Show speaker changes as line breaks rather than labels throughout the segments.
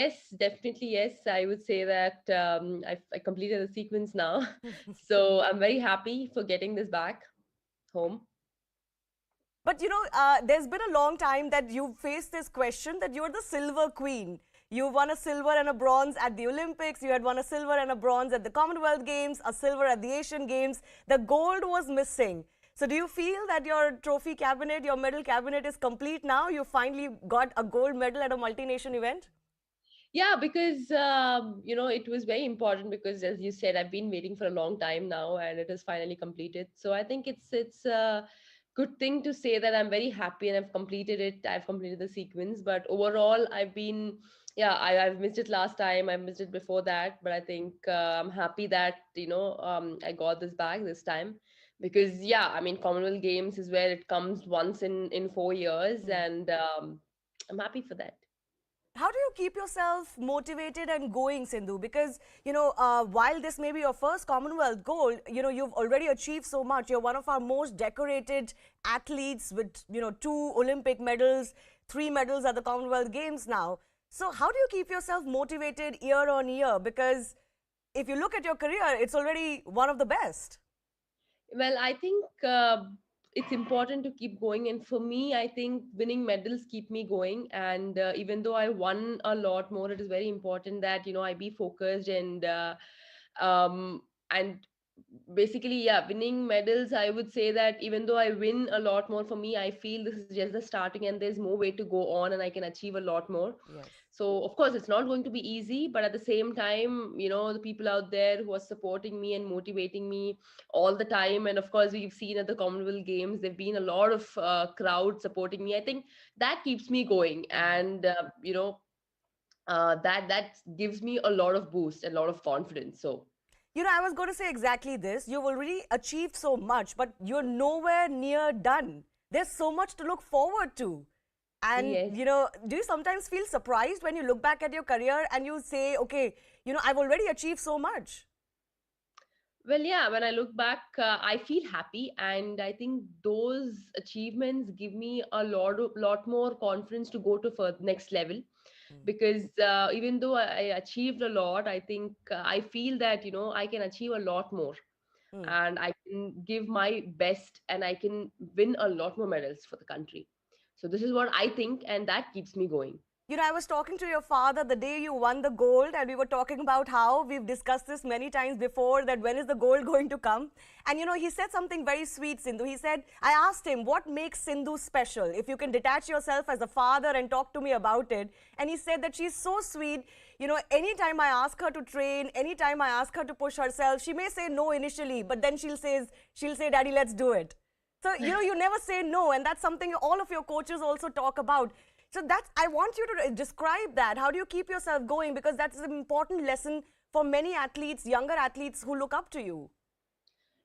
Yes, definitely yes. I would say that I completed the sequence now. So I'm very happy for getting this back home.
But there's been a long time that you faced this question that you're the silver queen. You won a silver and a bronze at the Olympics. You had won a silver and a bronze at the Commonwealth Games, a silver at the Asian Games. The gold was missing. So do you feel that your trophy cabinet, your medal cabinet is complete now? You finally got a gold medal at a multi-nation event?
Yeah, because it was very important because, as you said, I've been waiting for a long time now, and it is finally completed. So I think it's a good thing to say that I'm very happy and I've completed it. I've completed the sequence, but overall, I've missed it last time. I missed it before that, but I think I'm happy that I got this back this time because I mean, Commonwealth Games is where it comes once in 4 years,
Hmm.
and I'm happy for that.
How do you keep yourself motivated and going, Sindhu? Because, while this may be your first Commonwealth gold, you've already achieved so much. You're one of our most decorated athletes with, 2 Olympic medals, 3 medals at the Commonwealth Games now. So how do you keep yourself motivated year on year? Because if you look at your career, it's already one of the best.
Well, I think it's important to keep going. And for me, I think winning medals keep me going. And even though I won a lot more, it is very important that, I be focused um, and basically, winning medals, I would say that even though I win a lot more, for me, I feel this is just the starting and there's more way to go on and I can achieve a lot more.
Yes.
So of course it's not going to be easy, but at the same time, the people out there who are supporting me and motivating me all the time, and of course we've seen at the Commonwealth Games there've been a lot of crowd supporting me. I think that keeps me going, and that gives me a lot of boost, a lot of confidence. So
I was going to say exactly this. You've already achieved so much, but you're nowhere near done. There's so much to look forward to. And,
yes.
do you sometimes feel surprised when you look back at your career and you say, okay, I've already achieved so much?
Well, yeah, when I look back, I feel happy, and I think those achievements give me a lot more confidence to go to for next level. Because even though I achieved a lot, I think I feel that I can achieve a lot more,
Hmm.
and I can give my best, and I can win a lot more medals for the country. So this is what I think, and that keeps me going.
I was talking to your father the day you won the gold, and we were talking about how we've discussed this many times before that when is the gold going to come? And he said something very sweet, Sindhu. He said, I asked him, what makes Sindhu special? If you can detach yourself as a father and talk to me about it. And he said that she's so sweet. Anytime I ask her to train, anytime I ask her to push herself, she may say no initially, but then she'll say, Daddy, let's do it. So, you never say no, and that's something all of your coaches also talk about. So I want you to describe that. How do you keep yourself going? Because that's an important lesson for many athletes, younger athletes who look up to you.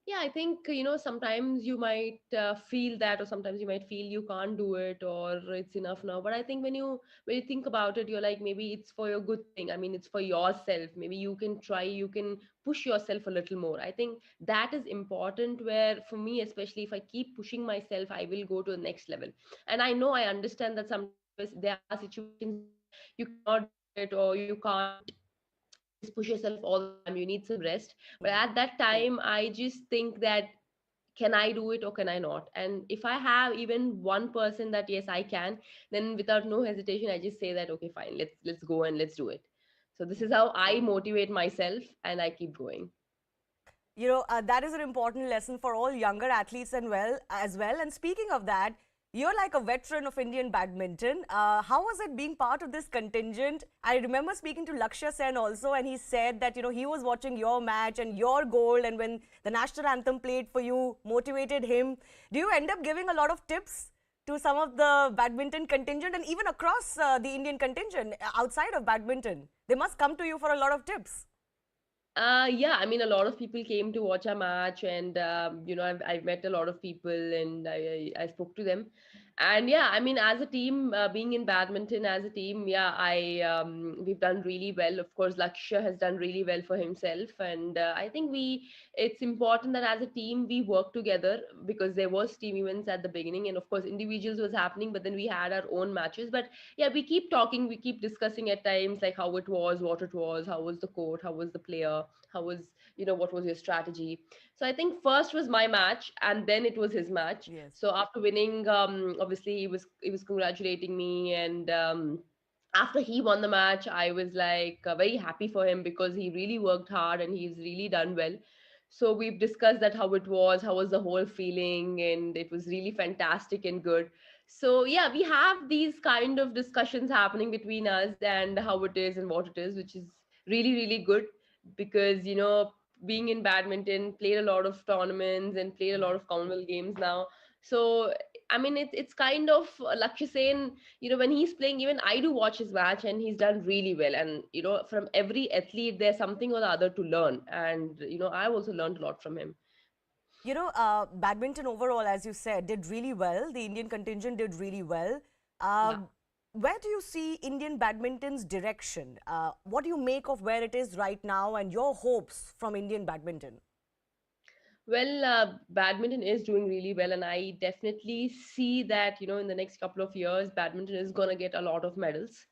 Yeah, I think sometimes you might feel that, or sometimes you might feel you can't do it, or it's enough now. But I think when you think about it, you're like, maybe it's for your good thing. I mean, it's for yourself. Maybe you can try, you can push yourself a little more. I think that is important. Where for me, especially, if I keep pushing myself, I will go to the next level. And I know, I understand that sometimes there are situations where you cannot do it, or you can't just push yourself all the time. You need some rest. But
Hmm.
at that time, I just think that, can I do it or can I not? And if I have even 1% that yes I can, then without no hesitation I just say that, okay, fine, let's go and let's do it. So this is how I motivate myself, and I keep going.
That is an important lesson for all younger athletes as well. And speaking of that, you're like a veteran of Indian badminton. How was it being part of this contingent? I remember speaking to Lakshya Sen also, and he said that he was watching your match and your goal, and when the national anthem played for you, motivated him. Do you end up giving a lot of tips to some of the badminton contingent and even across the Indian contingent outside of badminton? They must come to you for a lot of tips.
Yeah, I mean, a lot of people came to watch our match, and I've met a lot of people, and I spoke to them. And yeah, I mean, as a team, being in badminton as a team, yeah, I we've done really well. Of course, Lakshya has done really well for himself, and I think it's important that as a team we work together, because there was team events at the beginning, and of course individuals was happening, but then we had our own matches. But yeah, we keep talking, we keep discussing at times, like how it was, what it was, how was the court, how was the player, how was, what was your strategy. So I think first was my match, and then it was his match.
Yes.
So after winning, obviously he was congratulating me, and after he won the match, I was like very happy for him, because he really worked hard and he's really done well. So we've discussed that, how it was, how was the whole feeling, and it was really fantastic and good. So yeah, we have these kind of discussions happening between us, and how it is and what it is, which is really really good, because being in badminton, played a lot of tournaments and played a lot
Mm.
of Commonwealth games now. So I mean, it's kind of Lakshya Sen, when he's playing, even I do watch his match, and he's done really well. And from every athlete, there's something or the other to learn, and I've also learned a lot from him.
Badminton overall, as you said, did really well. The Indian contingent did really well.
Yeah.
Where do you see Indian badminton's direction? What do you make of where it is right now and your hopes from Indian badminton?
Well, badminton is doing really well, and I definitely see that in the next couple of years, badminton is gonna get a lot of medals.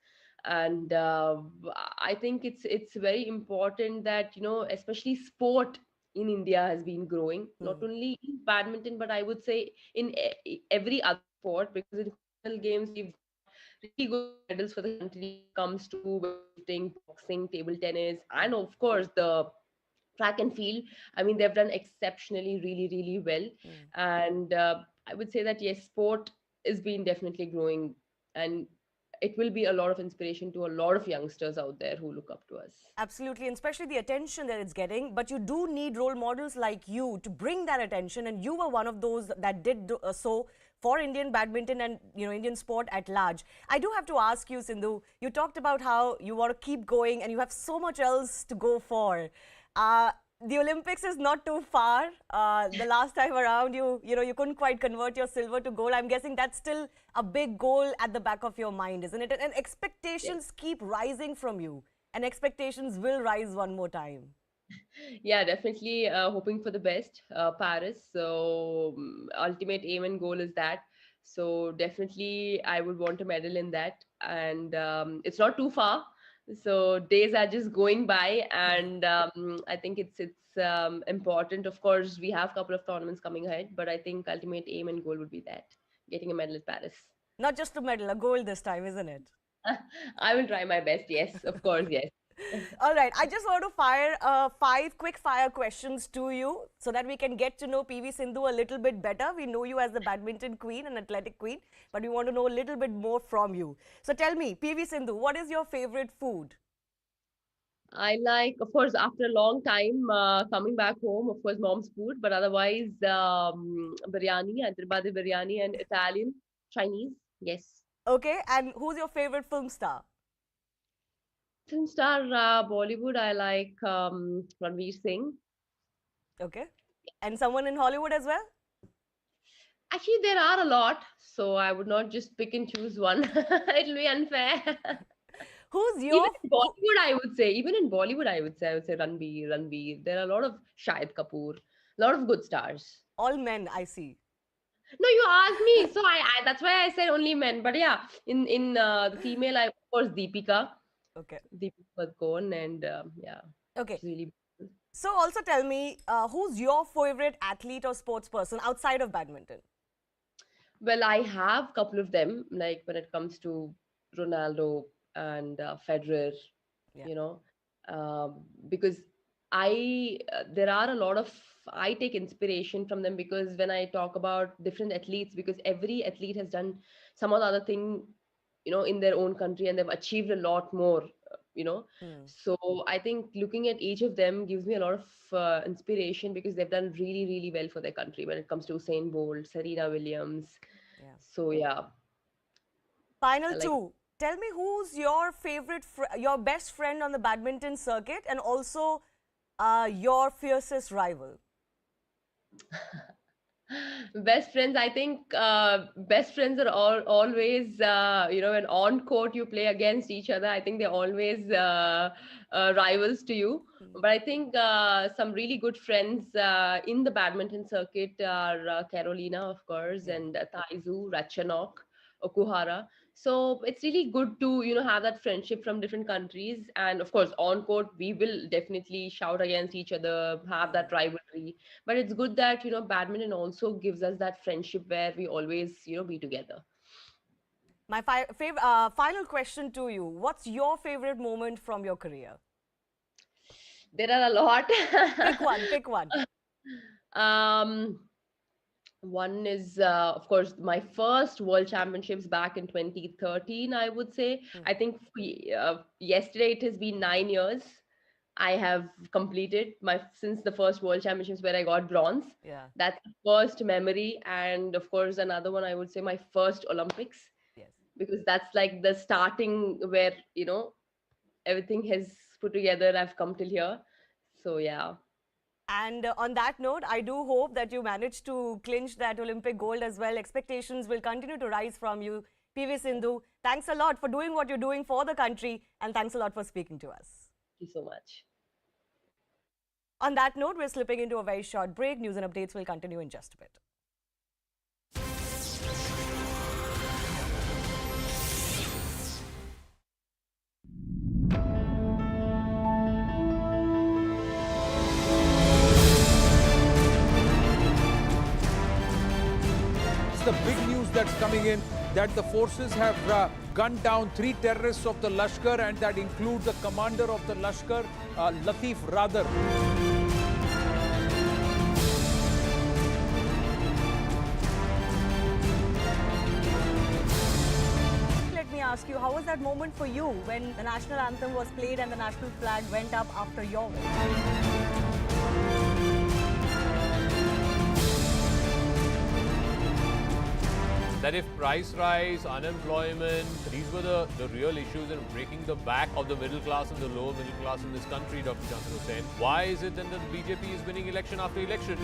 And I think it's very important that especially sport in India has been growing, not
Hmm.
only in badminton, but I would say in every other sport, because in Commonwealth Games we've got really good medals for the country when it comes to weightlifting, boxing, table tennis,
Yeah.
and of course the track and field. I mean, they've done exceptionally really really well.
Hmm.
And I would say that yes, sport is been definitely growing, and it will be a lot of inspiration to a lot of youngsters out there who look up to us.
Absolutely, and especially the attention that it's getting. But you do need role models like you to bring that attention, and you were one of those that did so for Indian badminton and Indian sport at large. I do have to ask you, Sindhu. You talked about how you want to keep going, and you have so much else to go for. Uh, the Olympics is not too far. The last time around, you couldn't quite convert your silver to gold. I'm guessing that's still a big goal at the back of your mind, isn't it? And
Yes.
expectations keep rising from you, and expectations will rise one more time.
Yeah, definitely hoping for the best, Paris. So ultimate aim and goal is that. So definitely I would want a medal in that, and it's not too far. So days are just going by, and I think it's important. Of course, we have a couple of tournaments coming ahead, but I think ultimate aim and goal would be that, getting a medal at Paris.
Not just a medal, a gold this time, isn't it?
I will try my best. Yes, of course, yes.
All right, I just want to fire five quick fire questions to you so that we can get to know PV Sindhu a little bit better. We know you as the badminton queen and athletic queen, but we want to know a little bit more from you. So tell me, PV Sindhu, what is your favorite food?
I like, of course, after a long time coming back home, of course, mom's food, but otherwise, biryani, Hyderabadi biryani, and Italian, Chinese. Yes.
Okay, and who's your favorite film star?
Film star, Bollywood, I like Ranveer Singh.
Okay, and someone in Hollywood as well?
Actually, there are a lot, so I would not just pick and choose one. It'll be unfair.
Who's
Even
your
in Bollywood, I would say, I would say Ranveer. There are a lot of Shahid Kapoor, a lot of good stars.
all men? I see.
No, you asked me, so I that's why I said only men. But yeah, in the female, I of course
Okay,
Deepika Padukone, and yeah,
okay.
she's really beautiful.
So also tell me, who's your favorite athlete or sports person outside of badminton?
Well, I have couple of them. Like when it comes to Ronaldo and Federer,
Yeah.
you know, because I there are a lot of I take inspiration from them, because when I talk about different athletes, because every athlete has done some or the other thing, in their own country, and they've achieved a lot more,
Hmm.
so I think looking at each of them gives me a lot of inspiration, because they've done really really well for their country when it comes to Usain Bolt, Serena Williams.
Yeah.
So yeah, I
Final
like.
two. Tell me who's your favorite, your best friend on the badminton circuit, and also your fiercest rival.
Best friends, I think best friends are always, when on court you play against each other, I think they're always rivals to you. But I think some really good friends in the badminton circuit are Carolina, of course,
Yeah.
and Taizu, Ratchanok, Okuhara. So it's really good to, have that friendship from different countries. And of course, on court, we will definitely shout against each other, have that rivalry, but it's good that badminton also gives us that friendship where we always be together.
My final question to you. What's your favorite moment from your career?
There are a lot.
Pick one, pick one.
um One is, of course, my first world championships back in 2013, I would say.
Hmm.
I think yesterday it has been 9 years. I have completed my since the first world championships where I got bronze.
Yeah,
That's the first memory. And of course, another one, I would say my first Olympics,
yes.
because that's like the starting where, everything has put together. I've come till here. So, yeah.
And on that note, I do hope that you manage to clinch that Olympic gold as well. Expectations will continue to rise from you. PV Sindhu, thanks a lot for doing what you're doing for the country, and thanks a lot for speaking to us.
Thank you so much.
On that note, we're slipping into a very short break. News and updates will continue in just a bit.
The big news that's coming in that the forces have gunned down 3 terrorists of the Lashkar, and that includes the commander of the Lashkar, Latif Radar.
Let me ask you, how was that moment for you when the national anthem was played and the national flag went up after your win?
That if price rise, unemployment, these were the real issues in breaking the back of the middle class and the lower middle class in this country, Dr. Johnson Hussain. Why is it then that the BJP is winning election after election?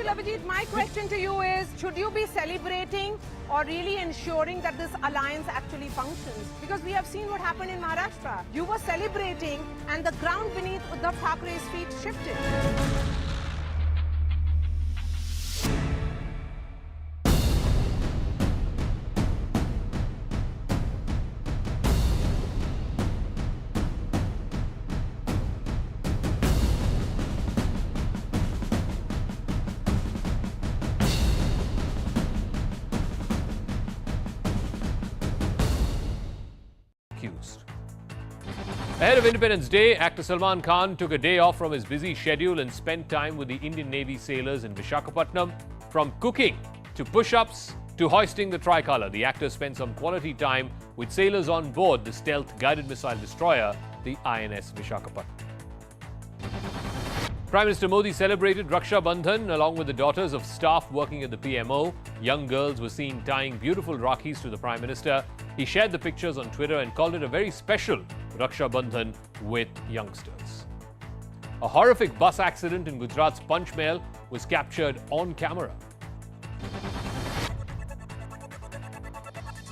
Abhijit, my question to you is, should you be celebrating or really ensuring that this alliance actually functions? Because we have seen what happened in Maharashtra. You were celebrating and the ground beneath Uddhav Thackeray's feet shifted.
Ahead of Independence Day, actor Salman Khan took a day off from his busy schedule and spent time with the Indian Navy sailors in Visakhapatnam. From cooking to push-ups to hoisting the tricolour, the actor spent some quality time with sailors on board the stealth guided missile destroyer, the INS Visakhapatnam. Prime Minister Modi celebrated Raksha Bandhan along with the daughters of staff working at the PMO. Young girls were seen tying beautiful Rakhis to the Prime Minister. He shared the pictures on Twitter and called it a very special Raksha Bandhan with youngsters. A horrific bus accident in Gujarat's Panchmahal was captured on camera.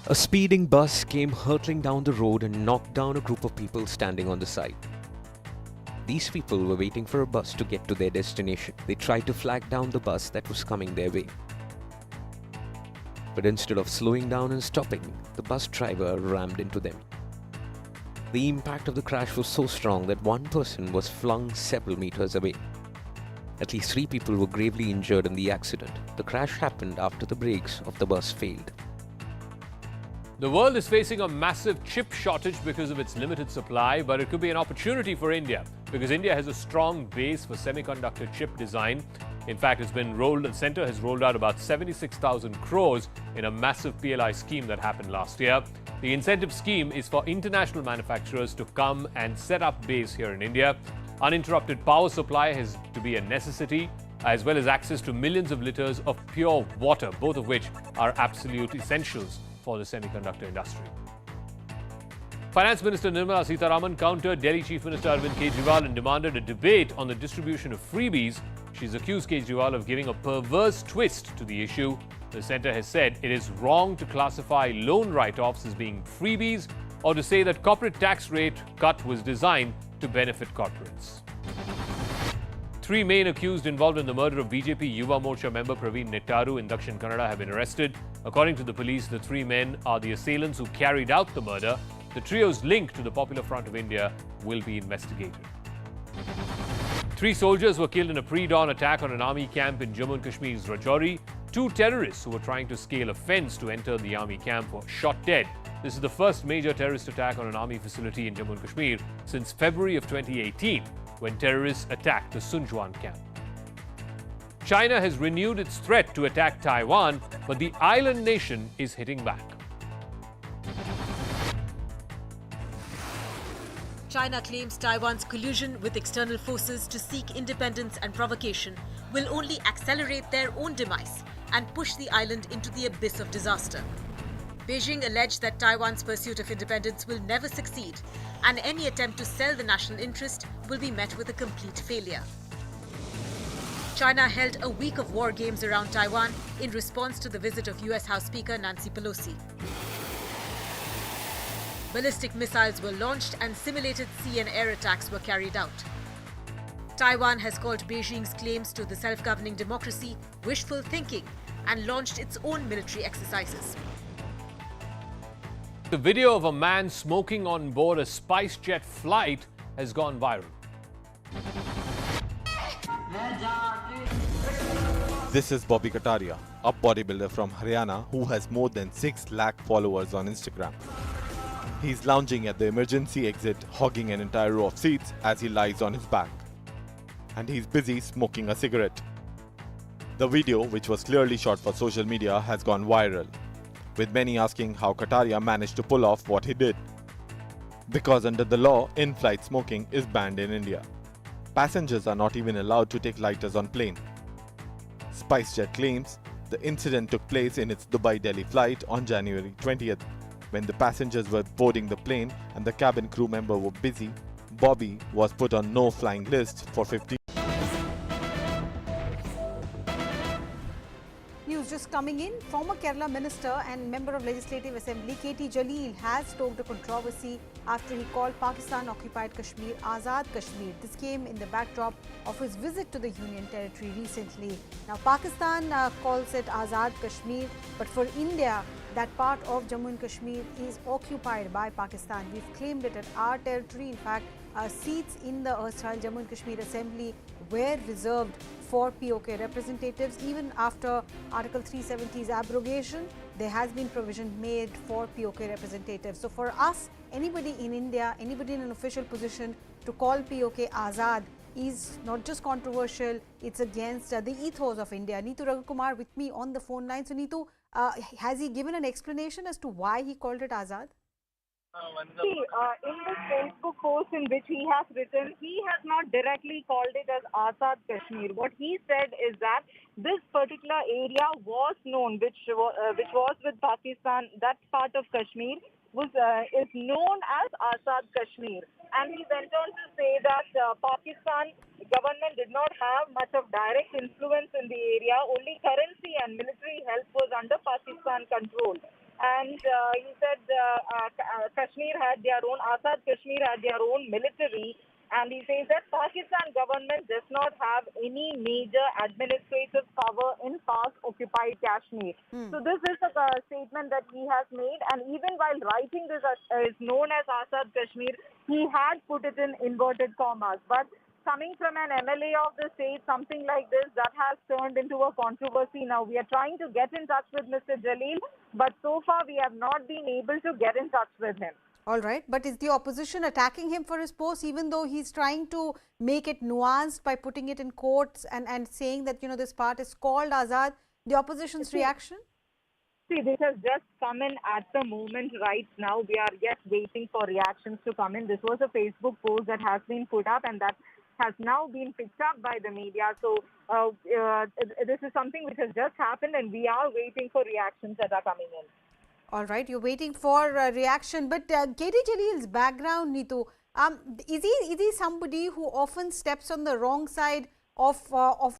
A speeding bus came hurtling down the road and knocked down a group of people standing on the side. These people were waiting for a bus to get to their destination. They tried to flag down the bus that was coming their way. But instead of slowing down and stopping, the bus driver rammed into them. The impact of the crash was so strong that one person was flung several meters away. At least 3 people were gravely injured in the accident. The crash happened after the brakes of the bus failed.
The world is facing a massive chip shortage because of its limited supply, but it could be an opportunity for India because India has a strong base for semiconductor chip design. In fact, it's been rolled, the center has rolled out about 76,000 crores in a massive PLI scheme that happened last year. The incentive scheme is for international manufacturers to come and set up base here in India. Uninterrupted power supply has to be a necessity, as well as access to millions of liters of pure water, both of which are absolute essentials for the semiconductor industry. Finance Minister Nirmala Sitharaman countered Delhi Chief Minister Arvind Kejriwal and demanded a debate on the distribution of freebies. She's accused Kejriwal of giving a perverse twist to the issue. The centre has said it is wrong to classify loan write-offs as being freebies or to say that corporate tax rate cut was designed to benefit corporates. Three main accused involved in the murder of BJP Yuva Morcha member Praveen Nettaru in Dakshin Kannada have been arrested. According to the police, the three men are the assailants who carried out the murder. The trio's link to the Popular Front of India will be investigated. Three soldiers were killed in a pre-dawn attack on an army camp in Jammu and Kashmir's Rajouri. Two terrorists who were trying to scale a fence to enter the army camp were shot dead. This is the first major terrorist attack on an army facility in Jammu and Kashmir since February of 2018, when terrorists attacked the Sunjwan camp. China has renewed its threat to attack Taiwan, but the island nation is hitting back.
China claims Taiwan's collusion with external forces to seek independence and provocation will only accelerate their own demise and push the island into the abyss of disaster. Beijing alleged that Taiwan's pursuit of independence will never succeed, and any attempt to sell the national interest will be met with a complete failure. China held a week of war games around Taiwan in response to the visit of US House Speaker Nancy Pelosi. Ballistic missiles were launched and simulated sea and air attacks were carried out. Taiwan has called Beijing's claims to the self-governing democracy wishful thinking and launched its own military exercises.
The video of a man smoking on board a SpiceJet flight has gone viral.
This is Bobby Kataria, a bodybuilder from Haryana who has more than 6 lakh followers on Instagram. He's lounging at the emergency exit, hogging an entire row of seats as he lies on his back. And he's busy smoking a cigarette. The video, which was clearly shot for social media, has gone viral, with many asking how Kataria managed to pull off what he did. Because under the law, in-flight smoking is banned in India. Passengers are not even allowed to take lighters on plane. SpiceJet claims the incident took place in its Dubai-Delhi flight on January 20th. When the passengers were boarding the plane and the cabin crew member were busy, Bobby was put on no-flying list for 15.
News just coming in. Former Kerala Minister and Member of Legislative Assembly KT Jaleel has stoked a controversy after he called Pakistan-occupied Kashmir Azad Kashmir. This came in the backdrop of his visit to the Union Territory recently. Now, Pakistan calls it Azad Kashmir, but for India, that part of Jammu and Kashmir is occupied by Pakistan. We've claimed it at our territory. In fact, seats in the erstwhile Jammu and Kashmir Assembly were reserved for POK representatives. Even after Article 370's abrogation, there has been provision made for POK representatives. So for us, anybody in India, anybody in an official position to call POK Azad is not just controversial, it's against the ethos of India. Neetu Raghukumar with me on the phone line. So Neetu, has he given an explanation as to why he called it Azad?
See, in this Facebook post in which he has written, he has not directly called it as Azad Kashmir. What he said is that this particular area was known, which was with Pakistan, that part of Kashmir is known as Azad Kashmir. And he went on to say that Pakistan government did not have much of direct influence in the area. Only currency and military help was under Pakistan control. And he said Kashmir had their own, Azad Kashmir had their own military. And he says that Pakistan government does not have any major administrative power in past-occupied Kashmir. So this is a statement that he has made. And even while writing this is known as Azad Kashmir, he had put it in inverted commas. But coming from an MLA of the state, something like this, that has turned into a controversy. Now, we are trying to get in touch with Mr. Jaleel, but so far we have not been able to get in touch with him.
All right, but is the opposition attacking him for his post, even though he's trying to make it nuanced by putting it in quotes and saying that, you know, this part is called Azad? The opposition's reaction?
See, this has just come in at the moment right now. We are yet waiting for reactions to come in. This was a Facebook post that has been put up and that has now been picked up by the media. So this is something which has just happened and we are waiting for reactions that are coming in.
All right, you're waiting for a reaction, but KT Jalil's background, Neetu, is he somebody who often steps on the wrong side of